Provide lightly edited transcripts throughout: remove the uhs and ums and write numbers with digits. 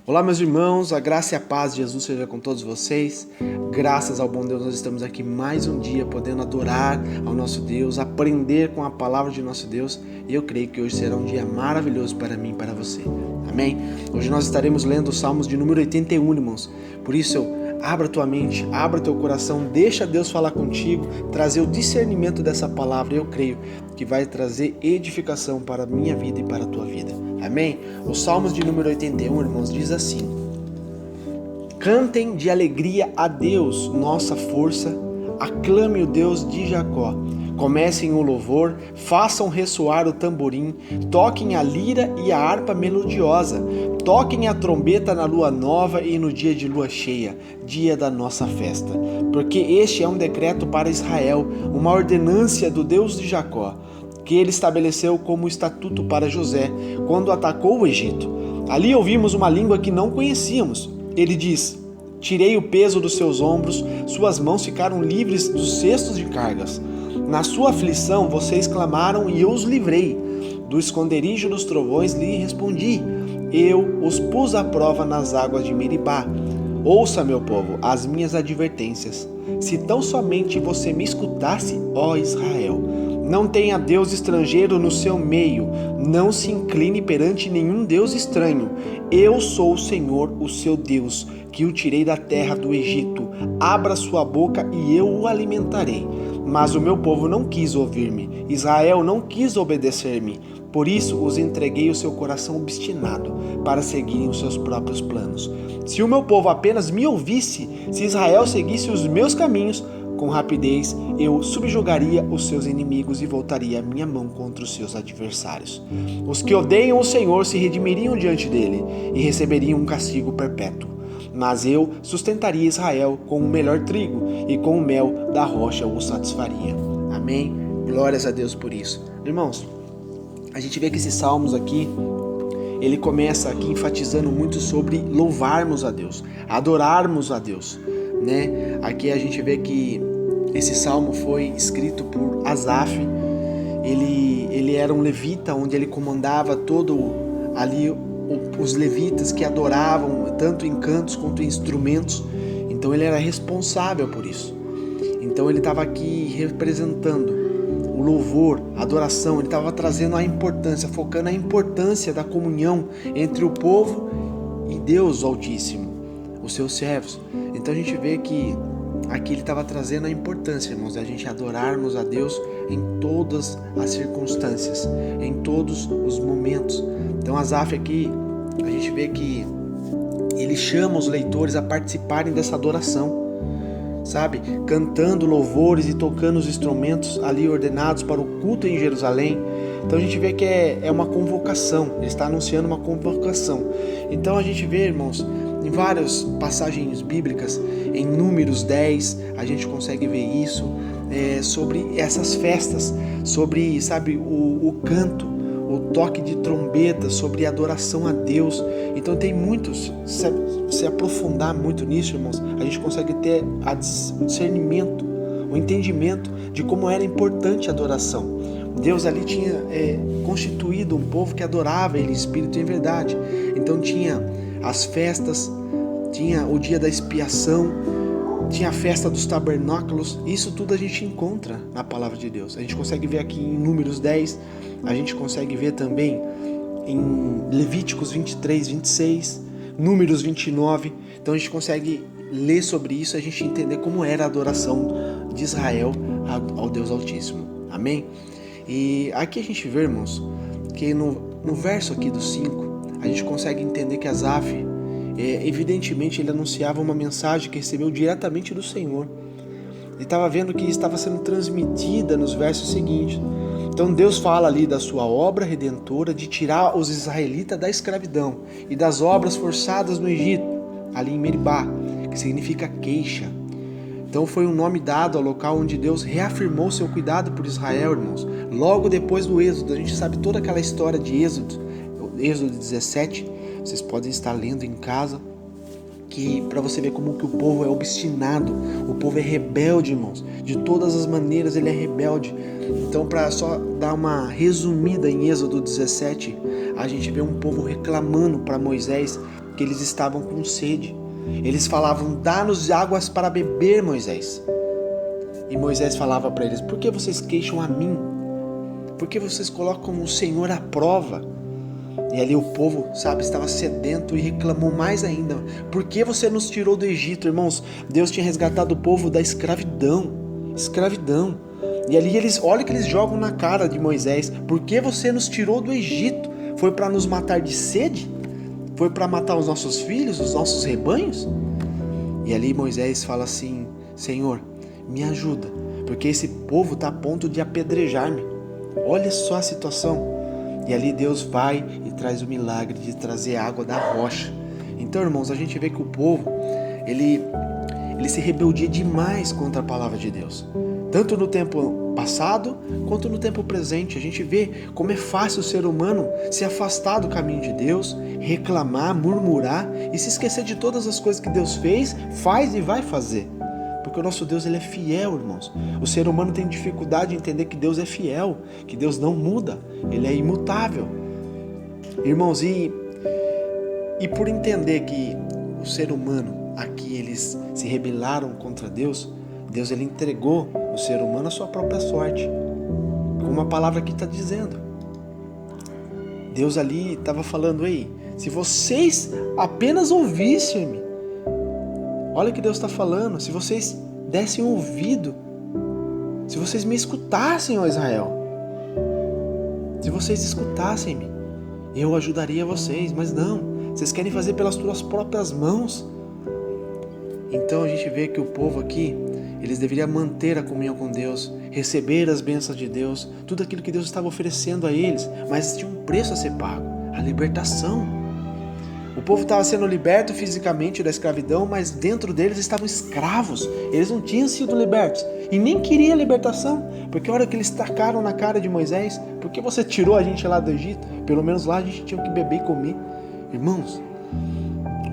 Olá, meus irmãos, a graça e a paz de Jesus seja com todos vocês. Graças ao bom Deus, nós estamos aqui mais um dia podendo adorar ao nosso Deus, aprender com a palavra de nosso Deus, e eu creio que hoje será um dia maravilhoso para mim e para você. Amém? Hoje nós estaremos lendo os Salmos de número 81, irmãos. Por isso, abra tua mente, abra teu coração, deixa Deus falar contigo, trazer o discernimento dessa palavra. Eu creio que vai trazer edificação para a minha vida e para a tua vida. Amém? Os Salmos de número 81, irmãos, diz assim: Cantem de alegria a Deus, nossa força, aclame o Deus de Jacó. Comecem o louvor, façam ressoar o tamborim, toquem a lira e a harpa melodiosa, toquem a trombeta na lua nova e no dia de lua cheia, dia da nossa festa. Porque este é um decreto para Israel, uma ordenância do Deus de Jacó, que ele estabeleceu como estatuto para José, quando atacou o Egito. Ali ouvimos uma língua que não conhecíamos. Ele diz: Tirei o peso dos seus ombros, suas mãos ficaram livres dos cestos de cargas. Na sua aflição vocês clamaram e eu os livrei. Do esconderijo dos trovões lhe respondi. Eu os pus à prova nas águas de Meribá. Ouça, meu povo, as minhas advertências. Se tão somente você me escutasse, ó Israel. Não tenha Deus estrangeiro no seu meio, não se incline perante nenhum Deus estranho. Eu sou o Senhor, o seu Deus, que o tirei da terra do Egito. Abra sua boca e eu o alimentarei. Mas o meu povo não quis ouvir-me, Israel não quis obedecer-me. Por isso os entreguei o seu coração obstinado, para seguirem os seus próprios planos. Se o meu povo apenas me ouvisse, se Israel seguisse os meus caminhos, com rapidez eu subjugaria os seus inimigos e voltaria a minha mão contra os seus adversários. Os que odeiam o Senhor se redimiriam diante dele e receberiam um castigo perpétuo. Mas eu sustentaria Israel com o melhor trigo e com o mel da rocha o satisfaria. Amém? Glórias a Deus por isso. Irmãos, a gente vê que esses salmos aqui, ele começa aqui enfatizando muito sobre louvarmos a Deus, adorarmos a Deus, né? Aqui a gente vê que esse salmo foi escrito por Asaf. Ele era um levita, onde ele comandava todo ali os levitas que adoravam tanto em cantos quanto em instrumentos. Então ele era responsável por isso. Então ele estava aqui representando o louvor, a adoração. Ele estava trazendo a importância, focando a importância da comunhão entre o povo e Deus Altíssimo, os seus servos. Então a gente vê que aqui ele estava trazendo a importância, irmãos, da gente adorarmos a Deus em todas as circunstâncias, em todos os momentos. Então Asaf aqui, a gente vê que ele chama os leitores a participarem dessa adoração, sabe? Cantando louvores e tocando os instrumentos ali ordenados para o culto em Jerusalém. Então a gente vê que é uma convocação, ele está anunciando uma convocação. Então a gente vê, irmãos, em várias passagens bíblicas, em Números 10, a gente consegue ver isso, sobre essas festas, sobre, sabe, o canto, o toque de trombeta, sobre adoração a Deus. Então tem muitos, se aprofundar muito nisso, irmãos, a gente consegue ter o discernimento, o entendimento de como era importante a adoração. Deus ali tinha constituído um povo que adorava Ele em espírito e em verdade. Então tinha as festas, tinha o dia da expiação, tinha a festa dos tabernáculos. Isso tudo a gente encontra na palavra de Deus. A gente consegue ver aqui em Números 10, a gente consegue ver também em Levíticos 23, 26, Números 29. Então a gente consegue ler sobre isso, a gente entender como era a adoração de Israel ao Deus Altíssimo. Amém? E aqui a gente vê, irmãos, que no verso aqui do 5, a gente consegue entender que Asaf, evidentemente, ele anunciava uma mensagem que recebeu diretamente do Senhor. Ele estava vendo que estava sendo transmitida nos versos seguintes. Então Deus fala ali da sua obra redentora de tirar os israelitas da escravidão e das obras forçadas no Egito, ali em Meribá, que significa queixa. Então foi um nome dado ao local onde Deus reafirmou seu cuidado por Israel, irmãos. Logo depois do Êxodo, a gente sabe toda aquela história de Êxodo 17, vocês podem estar lendo em casa, que para você ver como que o povo é obstinado, o povo é rebelde, irmãos, de todas as maneiras ele é rebelde. Então, para só dar uma resumida em Êxodo 17, a gente vê um povo reclamando para Moisés que eles estavam com sede. Eles falavam: dá-nos águas para beber, Moisés. E Moisés falava para eles: por que vocês queixam a mim? Por que vocês colocam o Senhor à prova? E ali o povo, estava sedento e reclamou mais ainda. Por que você nos tirou do Egito, irmãos? Deus tinha resgatado o povo da escravidão. E ali olha que eles jogam na cara de Moisés: por que você nos tirou do Egito? Foi para nos matar de sede? Foi para matar os nossos filhos, os nossos rebanhos? E ali Moisés fala assim: Senhor, me ajuda, porque esse povo está a ponto de apedrejar-me. Olha só a situação. E ali Deus vai e traz o milagre de trazer água da rocha. Então, irmãos, a gente vê que o povo, ele se rebeldia demais contra a palavra de Deus. Tanto no tempo passado, quanto no tempo presente. A gente vê como é fácil o ser humano se afastar do caminho de Deus, reclamar, murmurar e se esquecer de todas as coisas que Deus fez, faz e vai fazer. Porque o nosso Deus, ele é fiel, irmãos. O ser humano tem dificuldade em entender que Deus é fiel, que Deus não muda, ele é imutável. Irmãos, e por entender que o ser humano aqui, eles se rebelaram contra Deus, Deus, ele entregou o ser humano à sua própria sorte. Como a palavra aqui está dizendo. Deus ali estava falando: ei, se vocês apenas ouvissem-me, olha o que Deus está falando, se vocês dessem ouvido, se vocês me escutassem, ó Israel, se vocês escutassem-me, eu ajudaria vocês, mas não, vocês querem fazer pelas suas próprias mãos. Então a gente vê que o povo aqui, eles deveriam manter a comunhão com Deus, receber as bênçãos de Deus, tudo aquilo que Deus estava oferecendo a eles, mas tinha um preço a ser pago, a libertação. O povo estava sendo liberto fisicamente da escravidão, mas dentro deles estavam escravos. Eles não tinham sido libertos e nem queriam a libertação, porque a hora que eles tacaram na cara de Moisés: por que você tirou a gente lá do Egito? Pelo menos lá a gente tinha que beber e comer. Irmãos,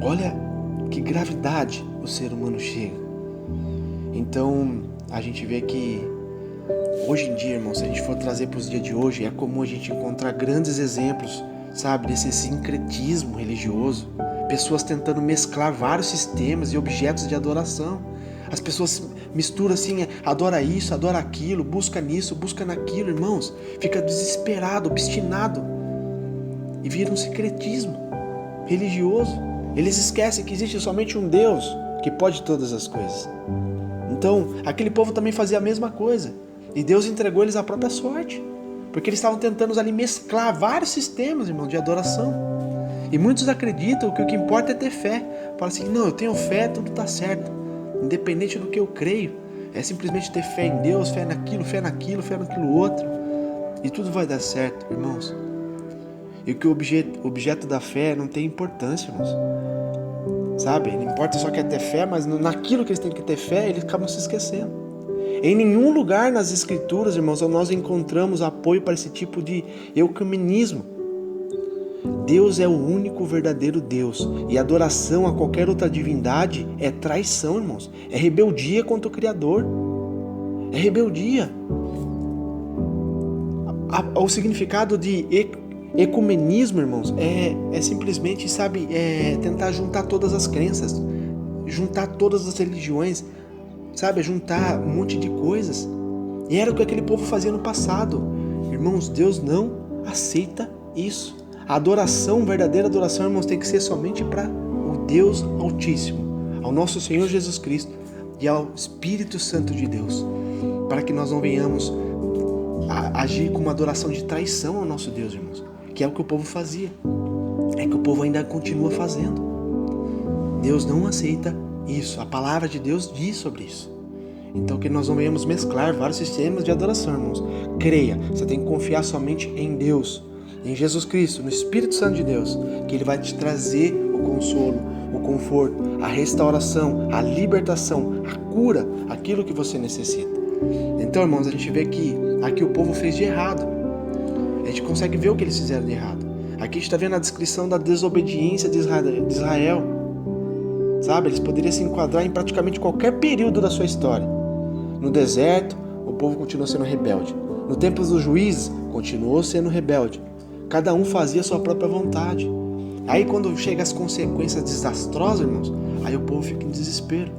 olha que gravidade o ser humano chega. Então a gente vê que hoje em dia, irmãos, se a gente for trazer para os dias de hoje, é comum a gente encontrar grandes exemplos, desse sincretismo religioso, pessoas tentando mesclar vários sistemas e objetos de adoração. As pessoas misturam assim: adora isso, adora aquilo, busca nisso, busca naquilo, irmãos, fica desesperado, obstinado e vira um sincretismo religioso. Eles esquecem que existe somente um Deus que pode todas as coisas. Então, aquele povo também fazia a mesma coisa, e Deus entregou eles à própria sorte. Porque eles estavam tentando ali mesclar vários sistemas, irmão, de adoração. E muitos acreditam que o que importa é ter fé. Fala assim: não, eu tenho fé, tudo está certo. Independente do que eu creio. É simplesmente ter fé em Deus, fé naquilo, fé naquilo, fé naquilo outro. E tudo vai dar certo, irmãos. E que o objeto da fé não tem importância, irmãos. Não importa só que é ter fé, mas naquilo que eles têm que ter fé, eles acabam se esquecendo. Em nenhum lugar nas Escrituras, irmãos, nós encontramos apoio para esse tipo de ecumenismo. Deus é o único verdadeiro Deus, e adoração a qualquer outra divindade é traição, irmãos. É rebeldia contra o Criador. É rebeldia. O significado de ecumenismo, irmãos, é simplesmente, tentar juntar todas as crenças, juntar todas as religiões, juntar um monte de coisas. E era o que aquele povo fazia no passado. Irmãos, Deus não aceita isso. A adoração, verdadeira adoração, irmãos, tem que ser somente para o Deus Altíssimo, ao nosso Senhor Jesus Cristo e ao Espírito Santo de Deus, para que nós não venhamos a agir com uma adoração de traição ao nosso Deus, irmãos, que é o que o povo fazia, é que o povo ainda continua fazendo. Deus não aceita isso, a palavra de Deus diz sobre isso. Então que nós não venhamos mesclar vários sistemas de adoração, irmãos. Creia, você tem que confiar somente em Deus, em Jesus Cristo, no Espírito Santo de Deus, que Ele vai te trazer o consolo, o conforto, a restauração, a libertação, a cura, aquilo que você necessita. Então, irmãos, a gente vê que aqui o povo fez de errado. A gente consegue ver o que eles fizeram de errado. Aqui a gente está vendo a descrição da desobediência de Israel. Eles poderiam se enquadrar em praticamente qualquer período da sua história. No deserto, o povo continuou sendo rebelde. No tempo dos juízes, continuou sendo rebelde. Cada um fazia a sua própria vontade. Aí quando chega as consequências desastrosas, irmãos, aí o povo fica em desespero.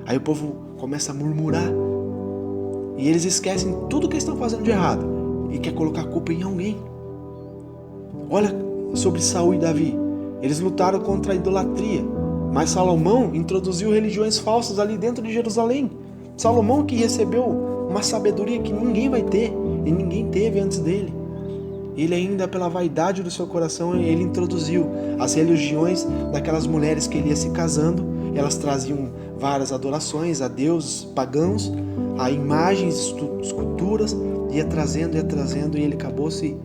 Aí o povo começa a murmurar. E eles esquecem tudo que eles estão fazendo de errado e quer colocar a culpa em alguém. Olha sobre Saul e Davi. Eles lutaram contra a idolatria, mas Salomão introduziu religiões falsas ali dentro de Jerusalém. Salomão que recebeu uma sabedoria que ninguém vai ter e ninguém teve antes dele. Ele ainda, pela vaidade do seu coração, ele introduziu as religiões daquelas mulheres que ele ia se casando. Elas traziam várias adorações a deuses pagãos, a imagens, esculturas, ia trazendo, e ele acabou se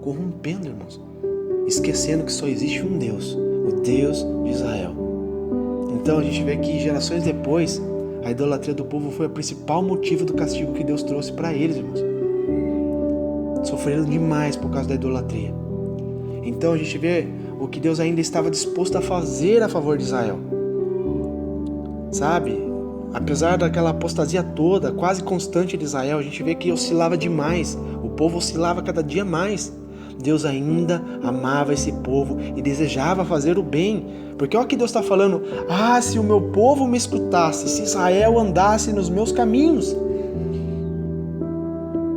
corrompendo, irmãos, esquecendo que só existe um Deus, o Deus de Israel. Então a gente vê que gerações depois, a idolatria do povo foi o principal motivo do castigo que Deus trouxe para eles, irmãos. Sofreram demais por causa da idolatria. Então a gente vê o que Deus ainda estava disposto a fazer a favor de Israel. Sabe? Apesar daquela apostasia toda, quase constante de Israel, a gente vê que oscilava demais. O povo oscilava cada dia mais. Deus ainda amava esse povo e desejava fazer o bem. Porque olha o que Deus está falando. Ah, se o meu povo me escutasse, se Israel andasse nos meus caminhos.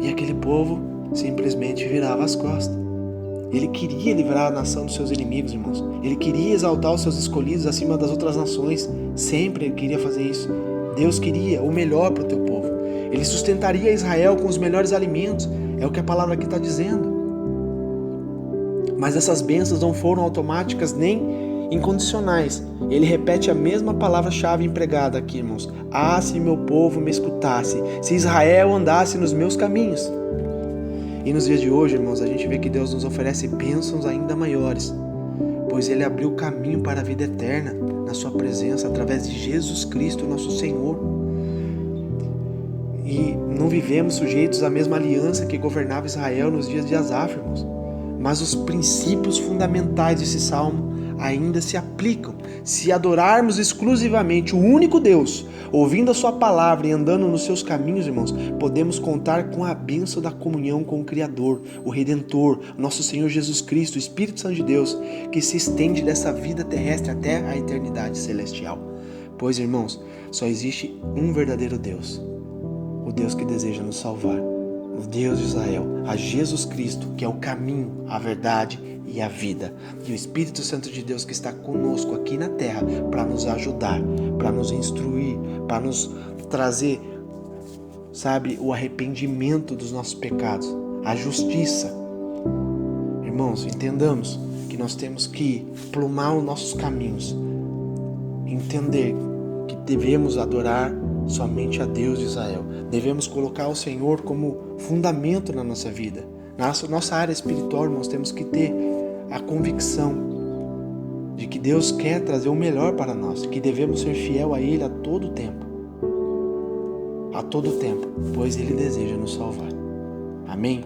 E aquele povo simplesmente virava as costas. Ele queria livrar a nação dos seus inimigos, irmãos. Ele queria exaltar os seus escolhidos acima das outras nações. Sempre ele queria fazer isso. Deus queria o melhor para o teu povo. Ele sustentaria Israel com os melhores alimentos. É o que a palavra aqui está dizendo. Mas essas bênçãos não foram automáticas nem incondicionais. Ele repete a mesma palavra-chave empregada aqui, irmãos. Ah, se meu povo me escutasse, se Israel andasse nos meus caminhos. E nos dias de hoje, irmãos, a gente vê que Deus nos oferece bênçãos ainda maiores, pois Ele abriu o caminho para a vida eterna na sua presença através de Jesus Cristo, nosso Senhor. E não vivemos sujeitos à mesma aliança que governava Israel nos dias de Asaf, irmãos. Mas os princípios fundamentais desse salmo ainda se aplicam. Se adorarmos exclusivamente o único Deus, ouvindo a sua palavra e andando nos seus caminhos, irmãos, podemos contar com a bênção da comunhão com o Criador, o Redentor, nosso Senhor Jesus Cristo, o Espírito Santo de Deus, que se estende dessa vida terrestre até a eternidade celestial. Pois, irmãos, só existe um verdadeiro Deus, o Deus que deseja nos salvar, o Deus de Israel, a Jesus Cristo, que é o caminho, a verdade e a vida. E o Espírito Santo de Deus que está conosco aqui na terra para nos ajudar, para nos instruir, para nos trazer, sabe, o arrependimento dos nossos pecados, a justiça. Irmãos, entendamos que nós temos que plumar os nossos caminhos, entender que devemos adorar somente a Deus de Israel. Devemos colocar o Senhor como fundamento na nossa vida. Na nossa área espiritual, irmãos, temos que ter a convicção de que Deus quer trazer o melhor para nós, que devemos ser fiel a Ele a todo tempo. A todo tempo, pois Ele deseja nos salvar. Amém?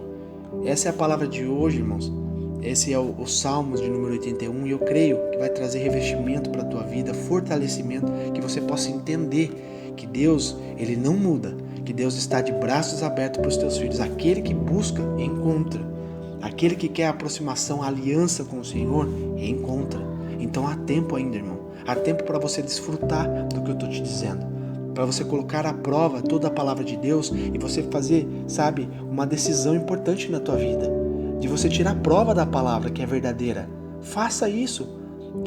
Essa é a palavra de hoje, irmãos. Esse é o Salmos de número 81 e eu creio que vai trazer revestimento para a tua vida, fortalecimento, que você possa entender que Deus, Ele não muda, que Deus está de braços abertos para os teus filhos. Aquele que busca, encontra. Aquele que quer aproximação, aliança com o Senhor, encontra. Então há tempo ainda, irmão. Há tempo para você desfrutar do que eu estou te dizendo. Para você colocar à prova toda a palavra de Deus e você fazer, sabe, uma decisão importante na tua vida. De você tirar a prova da palavra que é verdadeira. Faça isso.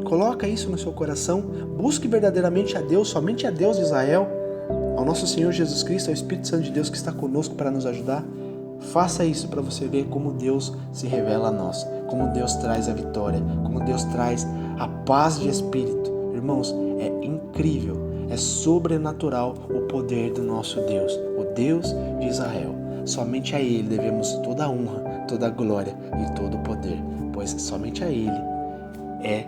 Coloca isso no seu coração. Busque verdadeiramente a Deus, somente a Deus de Israel, ao nosso Senhor Jesus Cristo, ao Espírito Santo de Deus que está conosco para nos ajudar. Faça isso para você ver como Deus se revela a nós, como Deus traz a vitória, como Deus traz a paz de espírito. Irmãos, é incrível, é sobrenatural o poder do nosso Deus, o Deus de Israel. Somente a Ele devemos toda a honra, toda a glória e todo o poder, pois somente a Ele é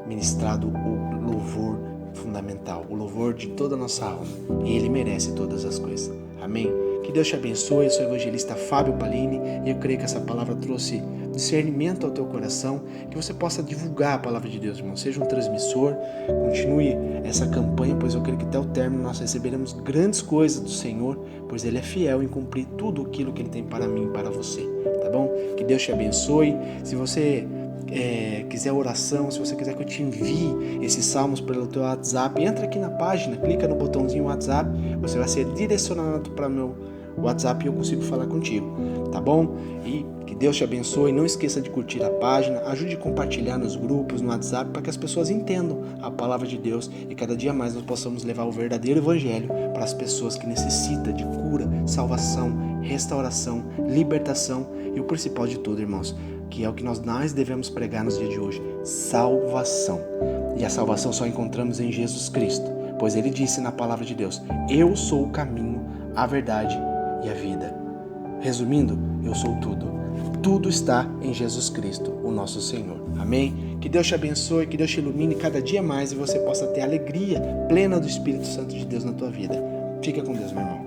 ministrado o louvor fundamental, o louvor de toda a nossa alma, e Ele merece todas as coisas. Amém? Que Deus te abençoe. Eu sou o evangelista Fábio Palini e eu creio que essa palavra trouxe discernimento ao teu coração, que você possa divulgar a palavra de Deus, irmão. Seja um transmissor, continue essa campanha, pois eu creio que até o término nós receberemos grandes coisas do Senhor, pois Ele é fiel em cumprir tudo aquilo que Ele tem para mim e para você, tá bom? Que Deus te abençoe. Se você quiser oração, se você quiser que eu te envie esses salmos pelo teu WhatsApp, entra aqui na página, clica no botãozinho WhatsApp, você vai ser direcionado para meu WhatsApp e eu consigo falar contigo, tá bom? E que Deus te abençoe, não esqueça de curtir a página, ajude a compartilhar nos grupos, no WhatsApp, para que as pessoas entendam a palavra de Deus e cada dia mais nós possamos levar o verdadeiro evangelho para as pessoas que necessitam de cura, salvação, restauração, libertação e o principal de tudo, irmãos, que é o que nós devemos pregar nos dias de hoje, salvação. E a salvação só encontramos em Jesus Cristo, pois Ele disse na palavra de Deus, eu sou o caminho, a verdade e a vida. Resumindo, eu sou tudo. Tudo está em Jesus Cristo, o nosso Senhor. Amém? Que Deus te abençoe, que Deus te ilumine cada dia mais e você possa ter a alegria plena do Espírito Santo de Deus na tua vida. Fica com Deus, meu irmão.